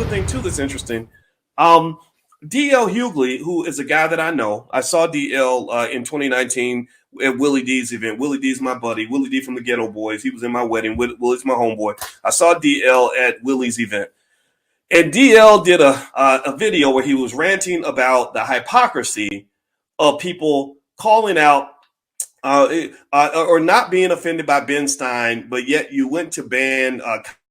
thing too that's interesting. Um, DL Hughley, who is a guy that I know, I saw DL in 2019 at Willie D's event. Willie D's my buddy. Willie D from the Ghetto Boys. He was in my wedding. Willie's my homeboy. I saw DL at Willie's event, and DL did a video where he was ranting about the hypocrisy of people calling out or not being offended by Ben Stein, but yet you went to ban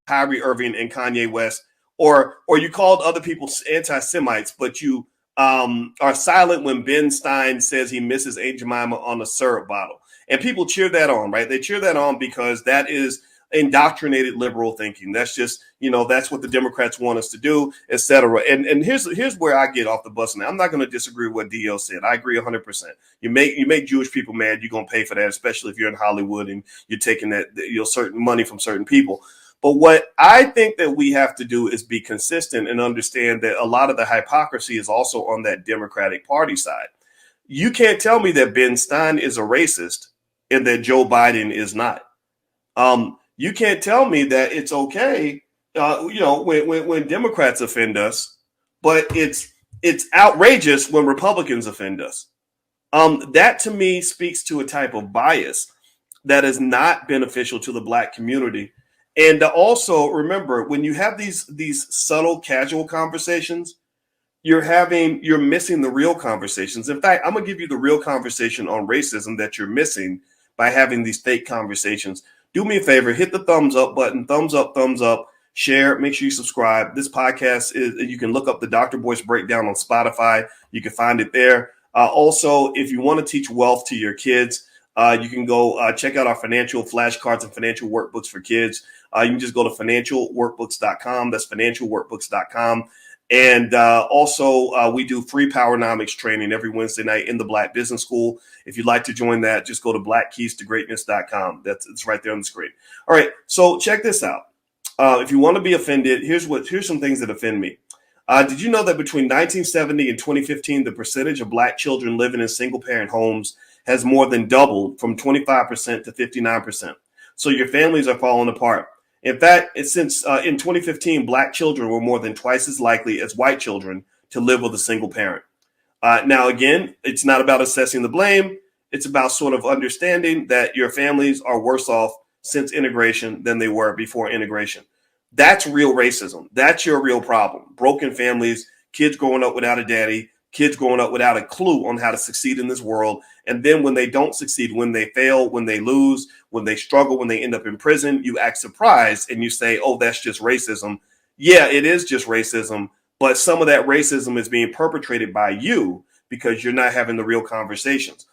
Kyrie Irving and Kanye West, or you called other people anti-Semites, but you are silent when Ben Stein says he misses Aunt Jemima on a syrup bottle. And people cheer that on, right? They cheer that on because that is indoctrinated liberal thinking. That's just, that's what the Democrats want us to do, et cetera. And here's where I get off the bus now. I'm not going to disagree with what DL said. I agree 100%. You make Jewish people mad, you're going to pay for that, especially if you're in Hollywood and you're taking that certain money from certain people. But what I think that we have to do is be consistent and understand that a lot of the hypocrisy is also on that Democratic Party side. You can't tell me that Ben Stein is a racist and that Joe Biden is not. You can't tell me that it's okay, when Democrats offend us, but it's outrageous when Republicans offend us. That to me speaks to a type of bias that is not beneficial to the Black community. And also remember, when you have these subtle, casual conversations, you're missing the real conversations. In fact, I'm gonna give you the real conversation on racism that you're missing by having these fake conversations. Do me a favor, hit the thumbs up button, thumbs up, share, make sure you subscribe. This podcast you can look up the Dr. Boyce Breakdown on Spotify. You can find it there. Also, if you want to teach wealth to your kids, you can go check out our financial flashcards and financial workbooks for kids. You can just go to financialworkbooks.com. That's financialworkbooks.com. And also, we do free Powernomics training every Wednesday night in the Black Business School. If you'd like to join that, just go to blackkeystogreatness.com. It's right there on the screen. All right, so check this out. If you want to be offended, here's some things that offend me. Did you know that between 1970 and 2015, the percentage of Black children living in single-parent homes has more than doubled from 25% to 59%? So your families are falling apart. In fact, since in 2015, Black children were more than twice as likely as white children to live with a single parent. Now, again, it's not about assessing the blame. It's about sort of understanding that your families are worse off since integration than they were before integration. That's real racism. That's your real problem. Broken families, kids growing up without a daddy, kids growing up without a clue on how to succeed in this world. And then when they don't succeed, when they fail, when they lose, when they struggle, when they end up in prison, you act surprised and you say, oh, that's just racism. Yeah, it is just racism. But some of that racism is being perpetrated by you because you're not having the real conversations.